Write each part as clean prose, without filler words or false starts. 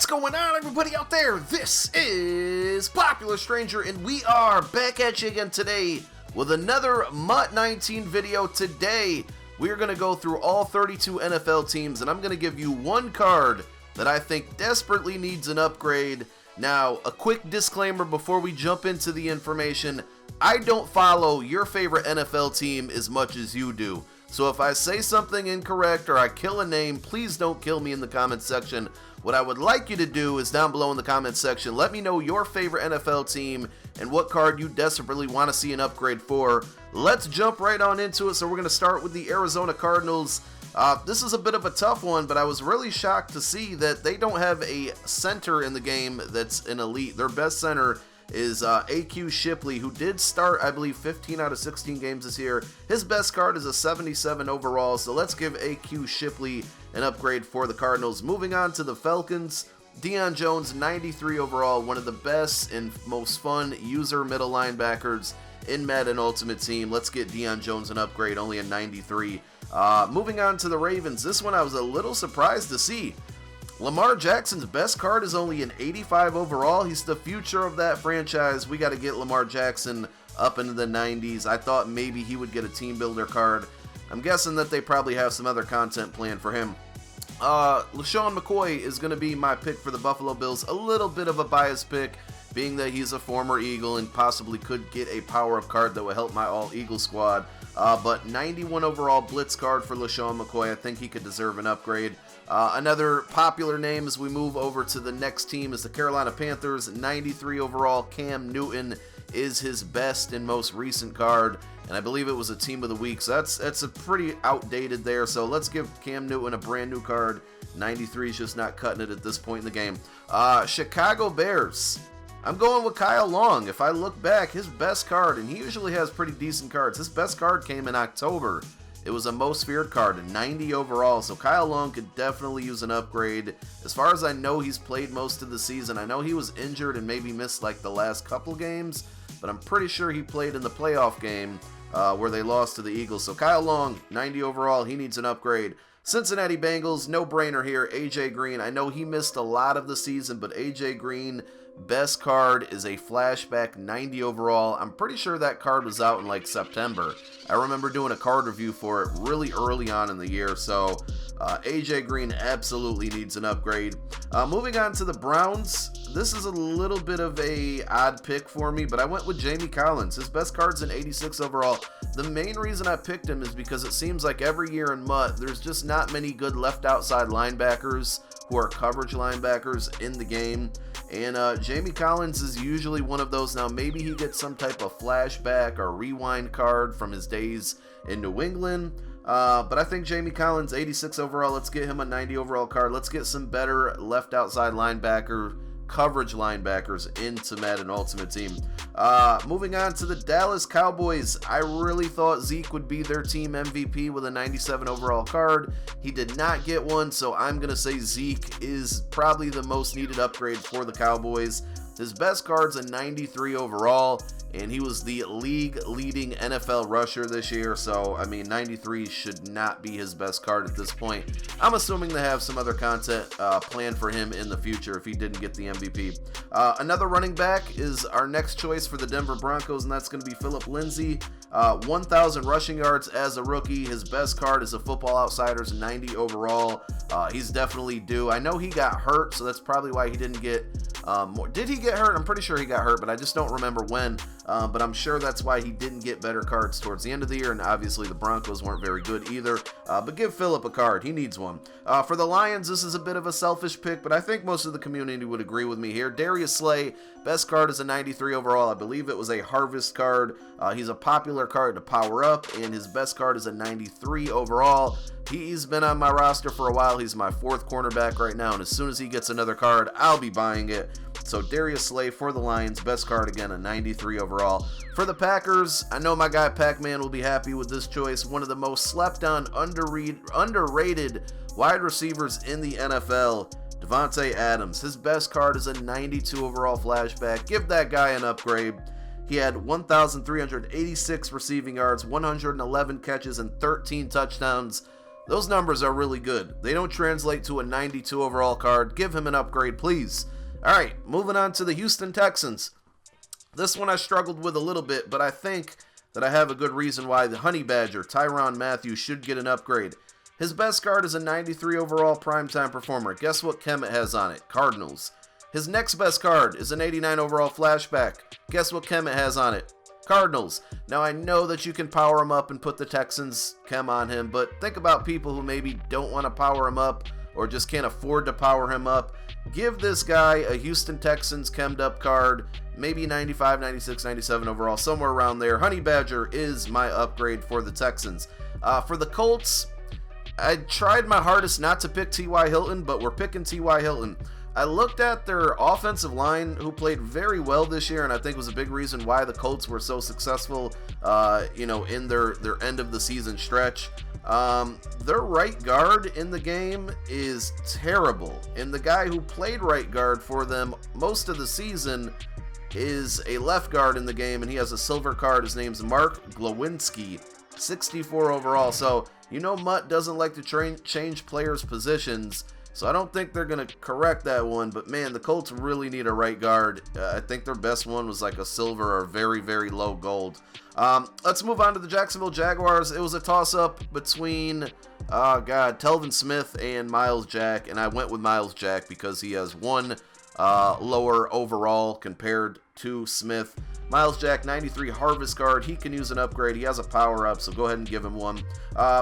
going on, everybody out there? This is Popular Stranger, and we are back at you again today with another MUT 19 video. Today, we are going to go through all 32 NFL teams, and I'm going to give you one card that I think desperately needs an upgrade. Now, a quick disclaimer before we jump into the information. I don't follow your favorite NFL team as much as you do. So if I say something incorrect or I kill a name, please don't kill me in the comments section. What I would like you to do is down below in the comments section, let me know your favorite NFL team and what card you desperately want to see an upgrade for. Let's jump right on into it. So we're going to start with the Arizona Cardinals. This is a bit of a tough one, but I was really shocked to see that they don't have a center in the game that's an elite. Their best center is A.Q. Shipley, who did start, I believe, 15 out of 16 games this year. His best card is a 77 overall, so let's give A.Q. Shipley an upgrade for the Cardinals. Moving on to the Falcons, Deion Jones, 93 overall, one of the best and most fun user middle linebackers in Madden Ultimate Team. Let's get Deion Jones an upgrade, only a 93. Moving on to the Ravens, this one I was a little surprised to see. Lamar Jackson's best card is only an 85 overall. He's the future of that franchise. We got to get Lamar Jackson up into the 90s. I thought maybe he would get a team builder card. I'm guessing that they probably have some other content planned for him. LaShawn McCoy is going to be my pick for the Buffalo Bills. A little bit of a biased pick, being that he's a former Eagle and possibly could get a power-up card that will help my all-Eagle squad. But 91 overall blitz card for LaShawn McCoy. I think he could deserve an upgrade. Another popular name as we move over to the next team is the Carolina Panthers. 93 overall, Cam Newton is his best and most recent card, and I believe it was a team of the week, so that's a pretty outdated there. So let's give Cam Newton a brand new card. 93 is just not cutting it at this point in the game. Chicago Bears, I'm going with Kyle Long. If I look back, his best card, and he usually has pretty decent cards, his best card came in October. It was a most feared card, a 90 overall, so Kyle Long could definitely use an upgrade. As far as I know, he's played most of the season. I know he was injured and maybe missed like the last couple games, but I'm pretty sure he played in the playoff game where they lost to the Eagles. So Kyle Long, 90 overall, he needs an upgrade. Cincinnati Bengals, no brainer here, A.J. Green. I know he missed a lot of the season, but A.J. Green, best card is a flashback 90 overall. I'm pretty sure that card was out in like September. I remember doing a card review for it really early on in the year, so A.J. Green absolutely needs an upgrade. Moving on to the Browns, this is a little bit of a odd pick for me, but I went with Jamie Collins. His best card's an 86 overall. The main reason I picked him is because it seems like every year in MUT, there's just not many good left outside linebackers who are coverage linebackers in the game. And Jamie Collins is usually one of those. Now, maybe he gets some type of flashback or rewind card from his days in New England. But I think Jamie Collins, 86 overall, let's get him a 90 overall card. Let's get some better left outside linebacker, coverage linebackers into Madden Ultimate Team. Moving on to the Dallas Cowboys, I really thought Zeke would be their team MVP with a 97 overall card. He did not get one, so I'm going to say Zeke is probably the most needed upgrade for the Cowboys. His best card's a 93 overall, and he was the league-leading NFL rusher this year, so, I mean, 93 should not be his best card at this point. I'm assuming they have some other content planned for him in the future if he didn't get the MVP. Another running back is our next choice for the Denver Broncos, and that's going to be Phillip Lindsay. 1,000 rushing yards as a rookie. His best card is a Football Outsiders 90 overall. He's definitely due. I know he got hurt, so that's probably why he didn't get more. Did he get hurt? I'm pretty sure he got hurt, but I just don't remember when. But I'm sure that's why he didn't get better cards towards the end of the year, and obviously the Broncos weren't very good either. But give Phillip a card. He needs one. For the Lions, this is a bit of a selfish pick, but I think most of the community would agree with me here. Darius Slay, best card is a 93 overall. I believe it was a Harvest card. He's a popular card to power up, and his best card is a 93 overall. He's been on my roster for a while. He's my fourth cornerback right now, and as soon as he gets another card, I'll be buying it. So Darius Slay for the Lions, best card again, a 93 overall. For the Packers, I know my guy Pac-Man will be happy with this choice. One of the most slept on, underrated wide receivers in the NFL, Devontae Adams. His best card is a 92 overall flashback. Give that guy an upgrade. He had 1,386 receiving yards, 111 catches, and 13 touchdowns. Those numbers are really good. They don't translate to a 92 overall card. Give him an upgrade, please. All right, moving on to the Houston Texans. This one I struggled with a little bit, but I think that I have a good reason why the Honey Badger, Tyrann Mathieu, should get an upgrade. His best card is a 93 overall primetime performer. Guess what chem it has on it? Cardinals. His next best card is an 89 overall flashback. Guess what chem it has on it? Cardinals. Now I know that you can power him up and put the Texans chem on him, but think about people who maybe don't want to power him up or just can't afford to power him up. Give this guy a Houston Texans chemmed up card, maybe 95, 96, 97 overall, somewhere around there. Honey Badger is my upgrade for the Texans. For the Colts, I tried my hardest not to pick T.Y. Hilton, but we're picking T.Y. Hilton. I looked at their offensive line, who played very well this year, and I think was a big reason why the Colts were so successful, in their end of the season stretch. Their right guard in the game is terrible, and the guy who played right guard for them most of the season is a left guard in the game, and he has a silver card. His name's Mark Glowinski, 64 overall. So, MUT doesn't like to change players' positions, so I don't think they're going to correct that one. But, man, the Colts really need a right guard. I think their best one was like a silver or very, very low gold. Let's move on to the Jacksonville Jaguars. It was a toss-up between, Telvin Smith and Miles Jack, and I went with Miles Jack because he has one lower overall compared to Smith. Miles Jack, 93 Harvest card. He can use an upgrade. He has a power-up, so go ahead and give him one.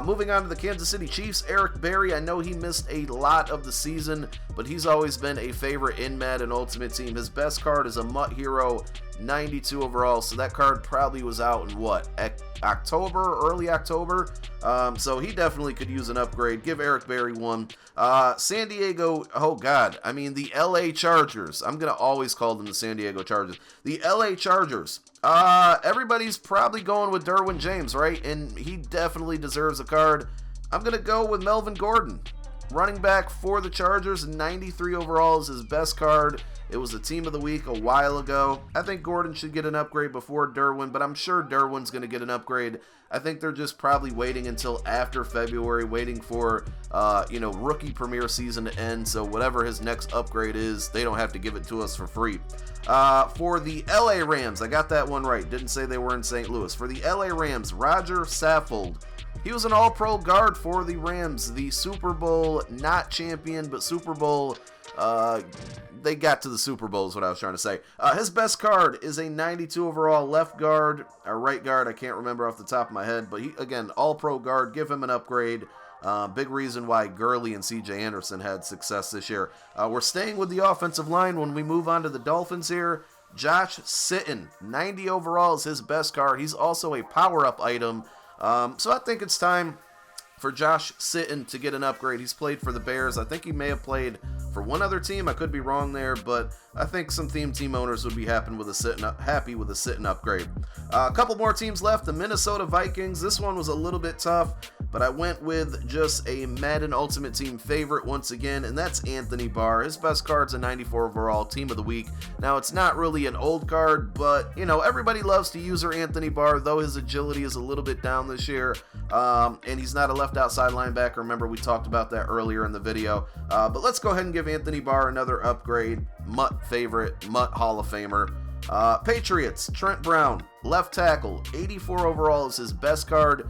Moving on to the Kansas City Chiefs, Eric Berry. I know he missed a lot of the season, but he's always been a favorite in Madden Ultimate Team. His best card is a MUT Hero, 92 overall, so that card probably was out in October, early October. So he definitely could use an upgrade. Give Eric Berry one. San Diego, the LA Chargers. I'm going to always call them the San Diego Chargers. The LA Chargers. Everybody's probably going with Derwin James, right? And he definitely deserves a card. I'm going to go with Melvin Gordon. Running back for the Chargers, 93 overall is his best card. It was a team of the week a while ago. I think Gordon should get an upgrade before Derwin, but I'm sure Derwin's going to get an upgrade. I think they're just probably waiting until after February, waiting for, rookie premier season to end. So whatever his next upgrade is, they don't have to give it to us for free. For the LA Rams, I got that one right. Didn't say they were in St. Louis. For the LA Rams, Roger Saffold. He was an all-pro guard for the Rams, the Super Bowl, not champion, but Super Bowl, they got to the Super Bowl is what I was trying to say. His best card is a 92 overall left guard, or right guard, I can't remember off the top of my head, but he, again, all-pro guard, give him an upgrade. Big reason why Gurley and C.J. Anderson had success this year. We're staying with the offensive line when we move on to the Dolphins here. Josh Sitton, 90 overall is his best card. He's also a power-up item. So I think it's time for Josh Sitton to get an upgrade. He's played for the Bears. I think he may have played for one other team. I could be wrong there, but I think some team owners would be happy with a Sitton upgrade. A couple more teams left. The Minnesota Vikings. This one was a little bit tough, but I went with just a Madden Ultimate Team favorite once again, and that's Anthony Barr. His best card's a 94 overall, team of the week. Now, it's not really an old card, but, everybody loves to use Anthony Barr, though his agility is a little bit down this year, and he's not a left outside linebacker. Remember, we talked about that earlier in the video. But let's go ahead and give Anthony Barr another upgrade. MUT favorite, MUT Hall of Famer. Patriots, Trent Brown, left tackle, 84 overall is his best card.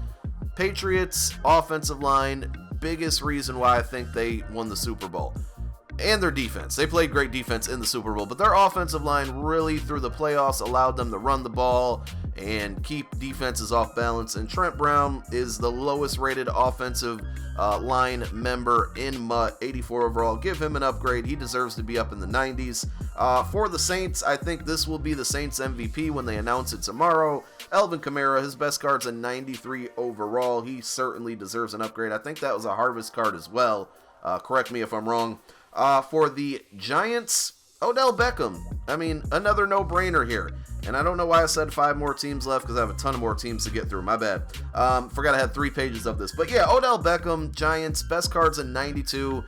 Patriots offensive line, biggest reason why I think they won the Super Bowl. And their defense. They played great defense in the Super Bowl, but their offensive line really, through the playoffs, allowed them to run the ball and keep defenses off balance. And Trent Brown is the lowest rated offensive line member in MUT, 84 overall. Give him an upgrade. He deserves to be up in the 90s. For the Saints, I think this will be the Saints MVP when they announce it tomorrow. Alvin Kamara, his best card's a 93 overall. He certainly deserves an upgrade. I think that was a Harvest card as well. Correct me if I'm wrong. For the Giants, Odell Beckham. I mean, another no-brainer here. And I don't know why I said 5 more teams left, because I have a ton of more teams to get through. My bad. Forgot I had 3 pages of this. But yeah, Odell Beckham, Giants, best card's a 92.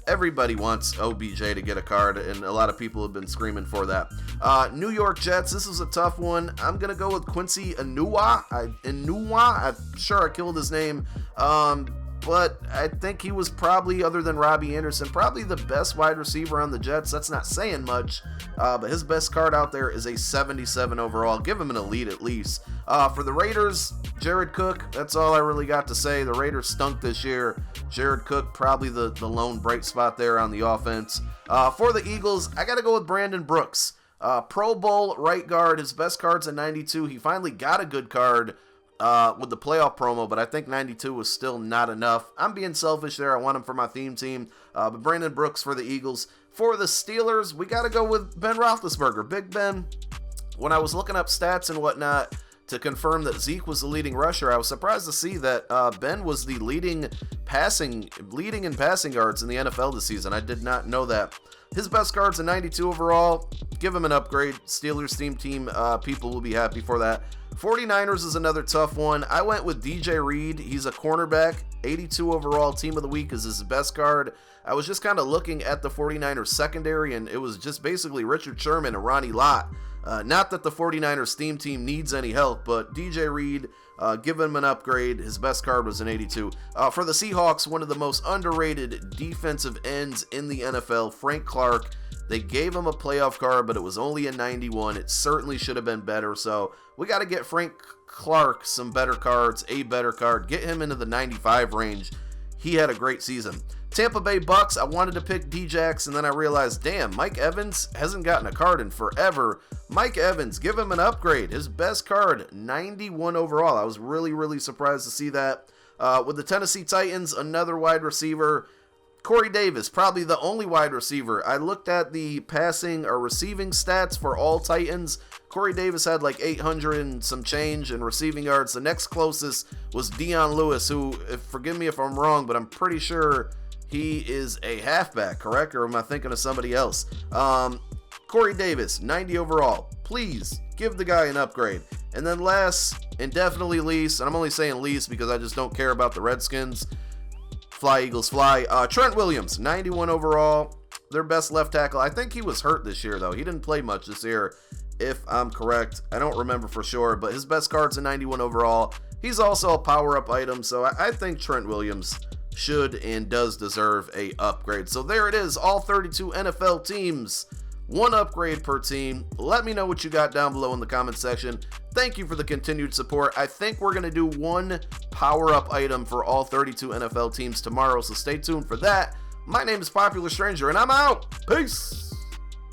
everybody wants OBJ to get a card, and a lot of people have been screaming for that. New York Jets, this is a tough one. I'm going to go with Quincy Enunwa. I'm sure I killed his name. But I think he was probably, other than Robbie Anderson, probably the best wide receiver on the Jets. That's not saying much, but his best card out there is a 77 overall. Give him an elite at least. For the Raiders, Jared Cook, that's all I really got to say. The Raiders stunk this year. Jared Cook, probably the lone bright spot there on the offense. For the Eagles, I got to go with Brandon Brooks. Pro Bowl right guard, his best card's a 92. He finally got a good card with the playoff promo, but I think 92 was still not enough. I'm being selfish there. I want him for my theme team. But Brandon Brooks for the Eagles. For the Steelers, we got to go with Ben Roethlisberger. Big Ben. When I was looking up stats and whatnot to confirm that Zeke was the leading rusher, I was surprised to see that Ben was the leading in passing yards in the NFL this season. I did not know that. His best card's a 92 overall. Give him an upgrade. Steelers theme team, people will be happy for that. 49ers is another tough one. I went with DJ Reed. He's a cornerback. 82 overall. Team of the week is his best card. I was just kind of looking at the 49ers secondary, and it was just basically Richard Sherman and Ronnie Lott. Not that the 49ers theme team needs any help, but DJ Reed, give him an upgrade. His best card was an 82. For the Seahawks, one of the most underrated defensive ends in the NFL, Frank Clark. They gave him a playoff card, but it was only a 91. It certainly should have been better, so we got to get Frank Clark some better cards, a better card. Get him into the 95 range. He had a great season. Tampa Bay Bucks, I wanted to pick D-Jax, and then I realized, damn, Mike Evans hasn't gotten a card in forever. Mike Evans, give him an upgrade. His best card, 91 overall. I was really, really surprised to see that. With the Tennessee Titans, another wide receiver, Corey Davis, probably the only wide receiver. I looked at the passing or receiving stats for all Titans. Corey Davis had like 800 and some change in receiving yards. The next closest was Dion Lewis, who, forgive me if I'm wrong, but I'm pretty sure he is a halfback, correct? Or am I thinking of somebody else? Corey Davis, 90 overall. Please give the guy an upgrade. And then last, and definitely least, and I'm only saying least because I just don't care about the Redskins. Fly, Eagles, fly. Trent Williams, 91 overall. Their best left tackle. I think he was hurt this year, though. He didn't play much this year, if I'm correct. I don't remember for sure, but his best card's a 91 overall. He's also a power-up item, so I think Trent Williams should and does deserve a upgrade. So there it is, all 32 NFL teams. One upgrade per team. Let me know what you got down below in the comment section. Thank you for the continued support. I think we're going to do one power-up item for all 32 NFL teams tomorrow, so stay tuned for that. My name is Popular Stranger, and I'm out. Peace.